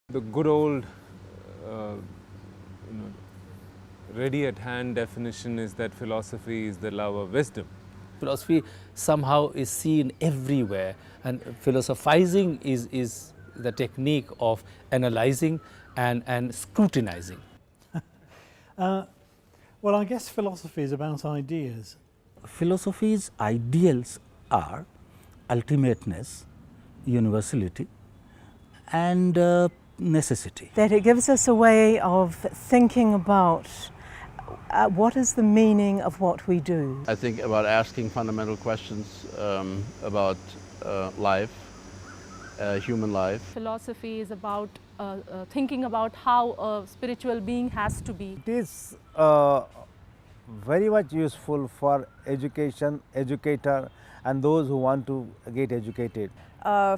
The good old, uh, you know, ready at hand definition is that philosophy is the love of wisdom. Philosophy somehow is seen everywhere, and philosophizing is the technique of analyzing and scrutinizing. Well, I guess philosophy is about ideas. Philosophy's ideals are ultimateness, universality, and necessity. That it gives us a way of thinking about what is the meaning of what we do. I think about asking fundamental questions about life, human life. Philosophy is about thinking about how a spiritual being has to be. It is very much useful for education, educator and those who want to get educated.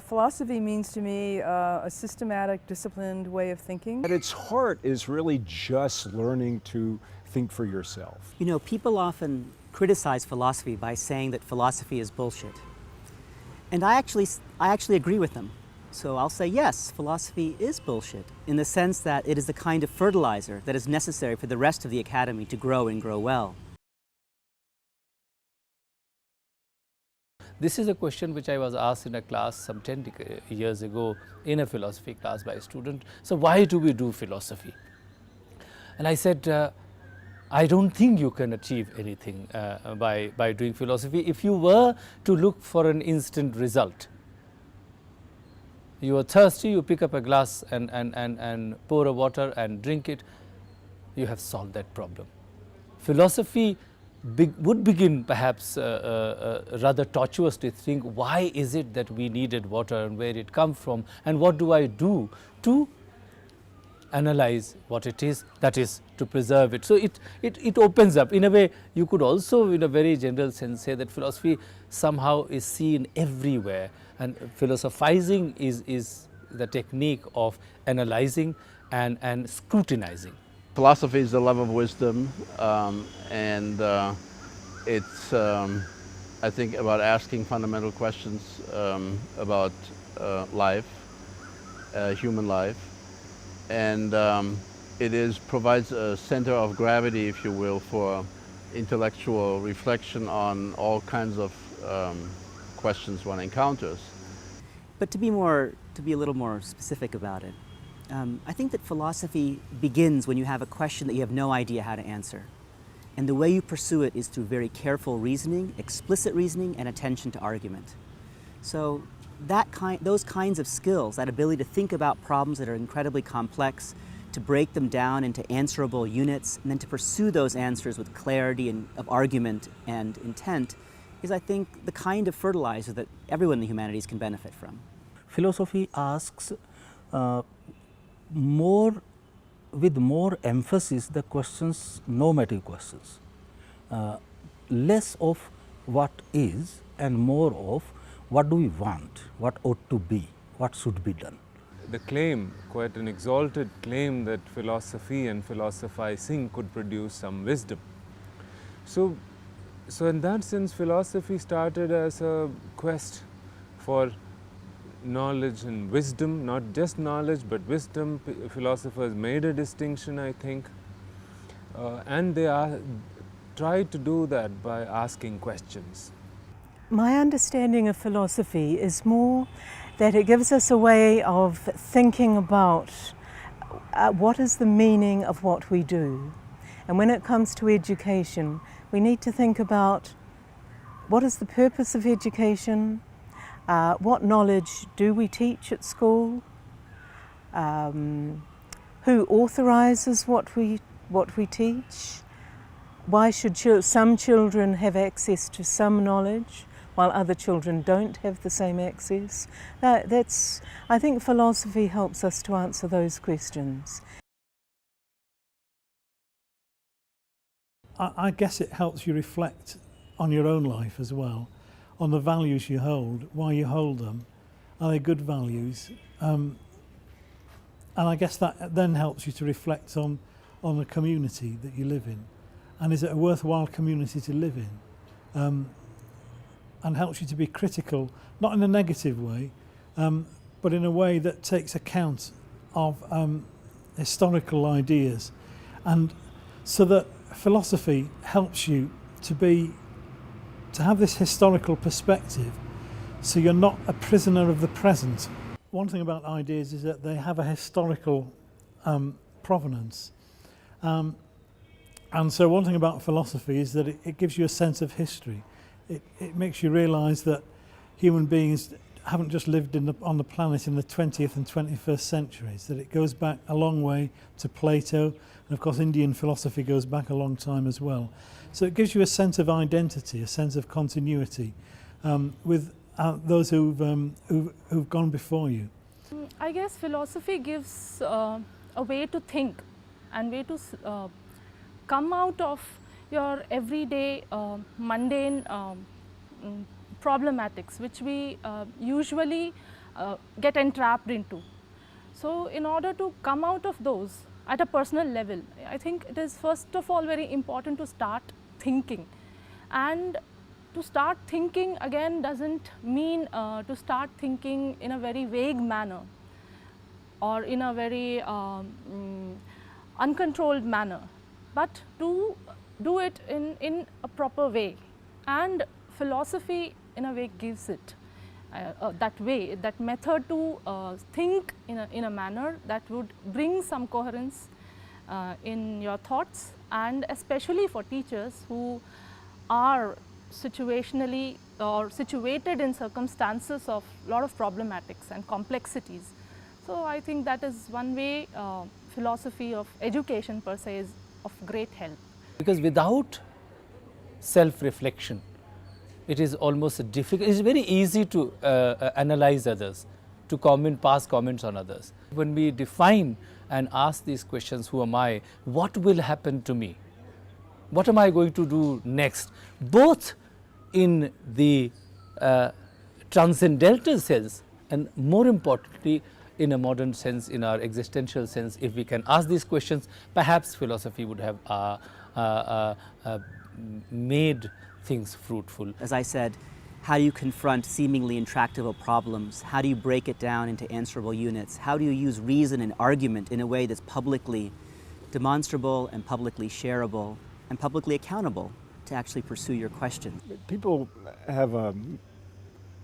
Philosophy means to me a systematic, disciplined way of thinking. At its heart is really just learning to think for yourself. You know, people often criticize philosophy by saying that philosophy is bullshit. And I actually agree with them. So I'll say yes, philosophy is bullshit in the sense that it is the kind of fertilizer that is necessary for the rest of the academy to grow and grow well. This is a question which I was asked in a class some 10 years ago in a philosophy class by a student. So why do we do philosophy? And I said, I don't think you can achieve anything by doing philosophy. If you were to look for an instant result, you are thirsty, you pick up a glass and pour a water and drink it, you have solved that problem. Philosophy would begin perhaps rather tortuous to think, why is it that we needed water and where it comes from, and what do I do to analyze what it is, that is to preserve it. So it opens up. In a way, you could also in a very general sense say that philosophy somehow is seen everywhere, and philosophizing is the technique of analyzing and scrutinizing. Philosophy is the love of wisdom, and it's, I think, about asking fundamental questions about life, human life, and provides a center of gravity, if you will, for intellectual reflection on all kinds of questions one encounters. But to be a little more specific about it, I think that philosophy begins when you have a question that you have no idea how to answer. And the way you pursue it is through very careful reasoning, explicit reasoning, and attention to argument. So those kinds of skills, that ability to think about problems that are incredibly complex, to break them down into answerable units, and then to pursue those answers with clarity of argument and intent, is, I think, the kind of fertilizer that everyone in the humanities can benefit from. Philosophy asks with more emphasis the questions, normative questions, less of what is and more of what do we want, what ought to be, what should be done. The claim, quite an exalted claim, that philosophy and philosophizing could produce some wisdom. So in that sense, philosophy started as a quest for knowledge and wisdom, not just knowledge but wisdom. Philosophers made a distinction, I think, and they tried to do that by asking questions. My understanding of philosophy is more that it gives us a way of thinking about what is the meaning of what we do. And when it comes to education, we need to think about what is the purpose of education, what knowledge do we teach at school, who authorizes what we teach, why should some children have access to some knowledge while other children don't have the same access. I think philosophy helps us to answer those questions. I guess it helps you reflect on your own life as well, on the values you hold, why you hold them, are they good values? And I guess that then helps you to reflect on the community that you live in. And is it a worthwhile community to live in? And helps you to be critical, not in a negative way, but in a way that takes account of historical ideas, and so that philosophy helps you to have this historical perspective, so you're not a prisoner of the present. One thing about ideas is that they have a historical provenance. And so one thing about philosophy is that it gives you a sense of history. It makes you realise that human beings haven't just lived on the planet in the 20th and 21st centuries, that it goes back a long way to Plato, and of course Indian philosophy goes back a long time as well. So it gives you a sense of identity, a sense of continuity with those who've gone before you. I guess philosophy gives a way to think and way to come out of your everyday mundane problematics which we usually get entrapped into. So in order to come out of those at a personal level, I think it is first of all very important to start thinking. And to start thinking again doesn't mean to start thinking in a very vague manner or in a very uncontrolled manner, but to do it in a proper way. And philosophy in a way gives it that way, that method to think in a manner that would bring some coherence in your thoughts, and especially for teachers who are situationally or situated in circumstances of a lot of problematics and complexities. So I think that is one way philosophy of education per se is of great help. Because without self-reflection, it is almost difficult. It is very easy to analyze others, to pass comments on others. When we define and ask these questions, who am I? What will happen to me? What am I going to do next? Both in the transcendental sense and more importantly in a modern sense, in our existential sense, if we can ask these questions, perhaps philosophy would have made things fruitful. As I said, how do you confront seemingly intractable problems? How do you break it down into answerable units? How do you use reason and argument in a way that's publicly demonstrable and publicly shareable and publicly accountable to actually pursue your question? People have a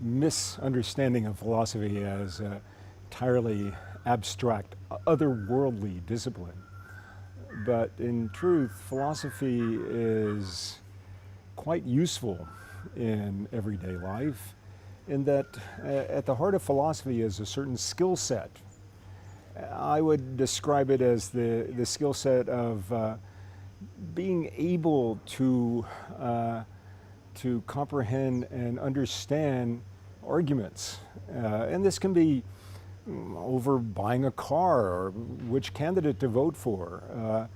misunderstanding of philosophy as a entirely abstract, otherworldly discipline. But in truth, philosophy is quite useful in everyday life, in that at the heart of philosophy is a certain skill set. I would describe it as the skill set of being able to comprehend and understand arguments. And this can be over buying a car or which candidate to vote for,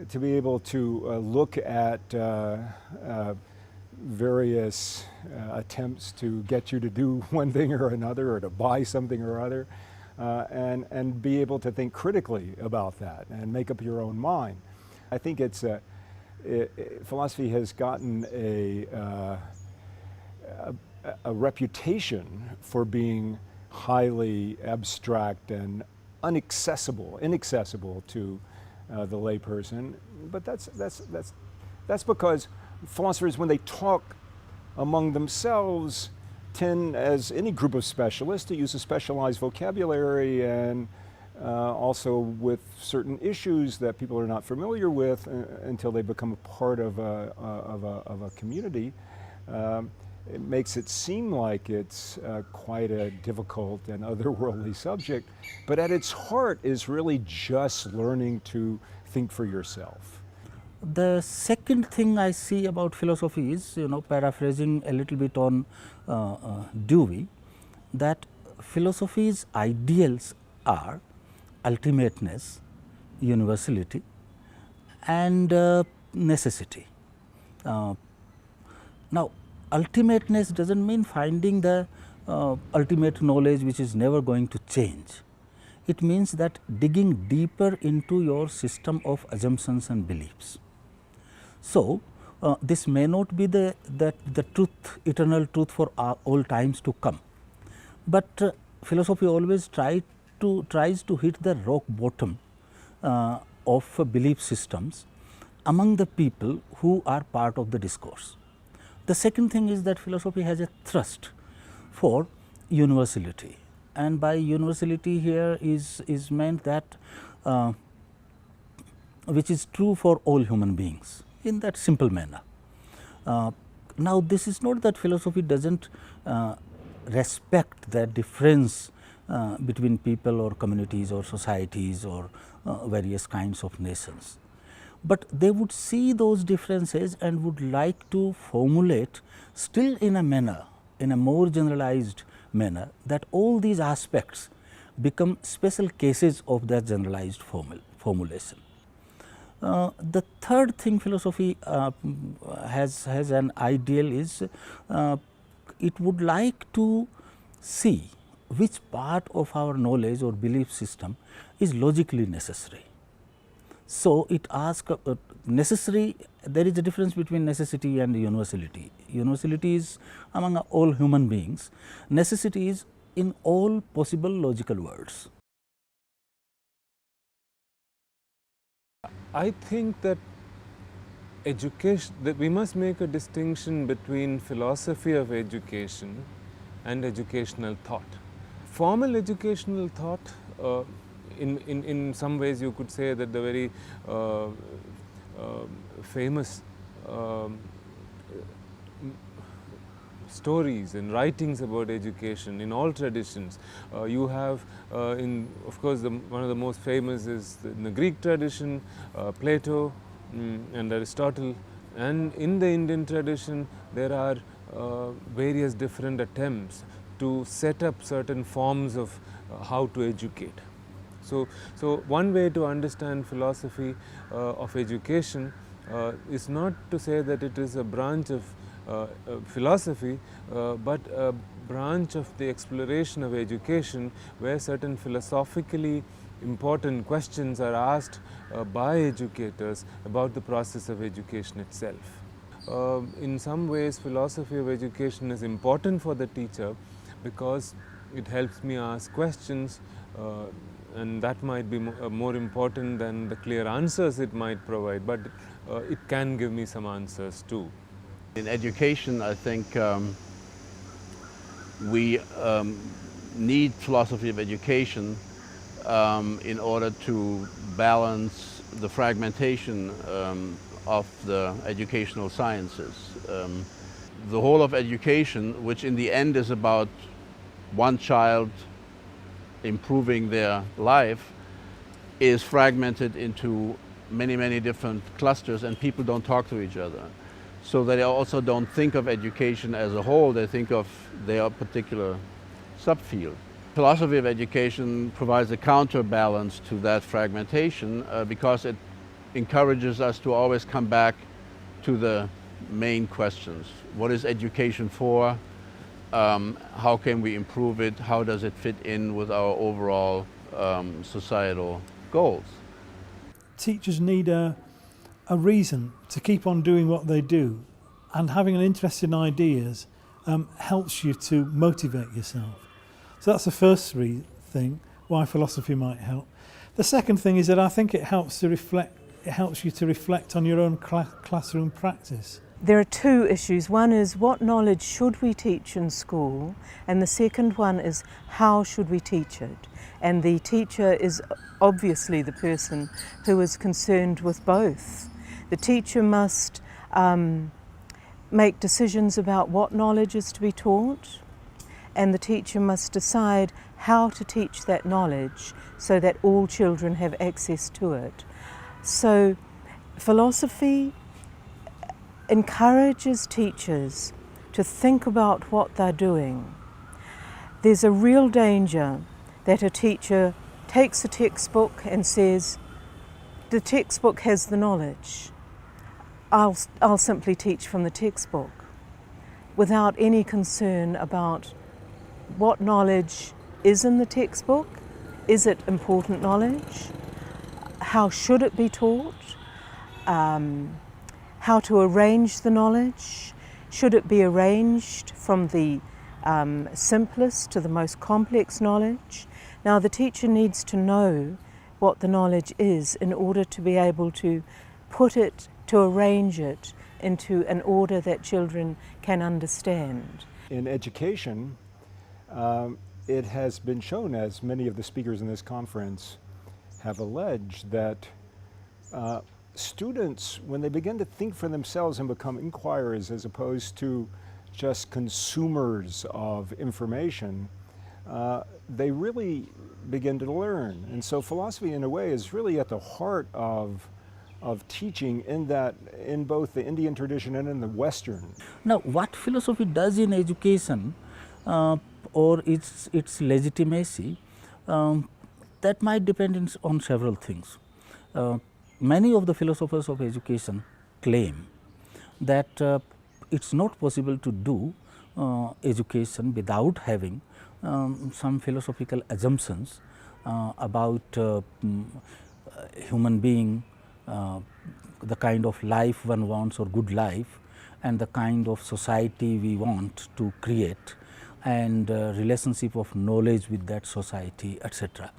to be able to look at various attempts to get you to do one thing or another, or to buy something or other, and be able to think critically about that and make up your own mind. I think philosophy has gotten a reputation for being highly abstract and inaccessible to the layperson, but that's because philosophers, when they talk among themselves, tend, as any group of specialists, to use a specialized vocabulary, and also with certain issues that people are not familiar with until they become a part of a community. It makes it seem like it's quite a difficult and otherworldly subject, but at its heart is really just learning to think for yourself. The second thing I see about philosophy is, paraphrasing a little bit on Dewey, that philosophy's ideals are ultimateness, universality, and necessity. Now, ultimateness doesn't mean finding the ultimate knowledge which is never going to change. It means that digging deeper into your system of assumptions and beliefs. So, this may not be the truth, eternal truth for all times to come, but philosophy always tries tries to hit the rock bottom of belief systems among the people who are part of the discourse. The second thing is that philosophy has a thrust for universality, and by universality here is meant that which is true for all human beings in that simple manner. Now, this is not that philosophy does not respect the difference between people or communities or societies or various kinds of nations, but they would see those differences and would like to formulate still in a manner, in a more generalized manner, that all these aspects become special cases of that generalized formulation. The third thing philosophy has an ideal is it would like to see which part of our knowledge or belief system is logically necessary. So, it asks necessary, there is a difference between necessity and universality. Universality is among all human beings, necessity is in all possible logical worlds. I think that we must make a distinction between philosophy of education and educational thought. Formal educational thought, in some ways you could say that the very famous stories and writings about education in all traditions. You have of course, one of the most famous is in the Greek tradition, Plato and Aristotle, and in the Indian tradition there are various different attempts to set up certain forms of how to educate. So one way to understand philosophy of education is not to say that it is a branch of philosophy, but a branch of the exploration of education where certain philosophically important questions are asked by educators about the process of education itself. In some ways, philosophy of education is important for the teacher because it helps me ask questions, and that might be more important than the clear answers it might provide, but it can give me some answers too. In education, I think we need philosophy of education in order to balance the fragmentation of the educational sciences. The whole of education, which in the end is about one child improving their life, is fragmented into many different clusters, and people don't talk to each other. So they also don't think of education as a whole, they think of their particular subfield. Philosophy of education provides a counterbalance to that fragmentation because it encourages us to always come back to the main questions. What is education for? How can we improve it? How does it fit in with our overall societal goals? Teachers need a reason to keep on doing what they do, and having an interest in ideas helps you to motivate yourself. So that's the first thing why philosophy might help. The second thing is that I think it helps you to reflect on your own classroom practice. There are two issues. One is what knowledge should we teach in school, and the second one is how should we teach it. And the teacher is obviously the person who is concerned with both. The teacher must make decisions about what knowledge is to be taught, and the teacher must decide how to teach that knowledge so that all children have access to it. So philosophy encourages teachers to think about what they're doing. There's a real danger that a teacher takes a textbook and says, the textbook has the knowledge, I'll simply teach from the textbook, without any concern about what knowledge is in the textbook. Is it important knowledge? How should it be taught? How to arrange the knowledge? Should it be arranged from the simplest to the most complex knowledge? Now the teacher needs to know what the knowledge is in order to be able to put it, to arrange it into an order that children can understand. In education, it has been shown, as many of the speakers in this conference have alleged, that students, when they begin to think for themselves and become inquirers as opposed to just consumers of information, they really begin to learn. And so philosophy, in a way, is really at the heart of teaching in both the Indian tradition and in the Western. Now, what philosophy does in education or its legitimacy, that might depend on several things. Many of the philosophers of education claim that it's not possible to do education without having some philosophical assumptions about human being, the kind of life one wants or good life, and the kind of society we want to create, and relationship of knowledge with that society, etc.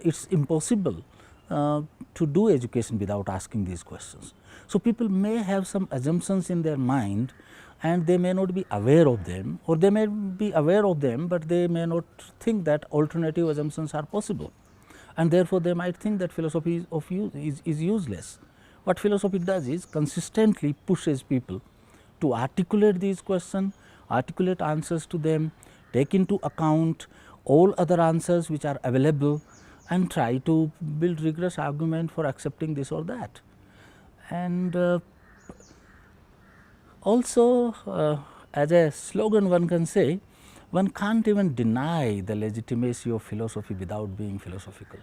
It's impossible to do education without asking these questions. So, people may have some assumptions in their mind and they may not be aware of them, or they may be aware of them, but they may not think that alternative assumptions are possible, and therefore, they might think that philosophy is useless. What philosophy does is consistently pushes people to articulate these questions, articulate answers to them, take into account all other answers which are available, and try to build rigorous argument for accepting this or that. And also, as a slogan, one can say, one can't even deny the legitimacy of philosophy without being philosophical.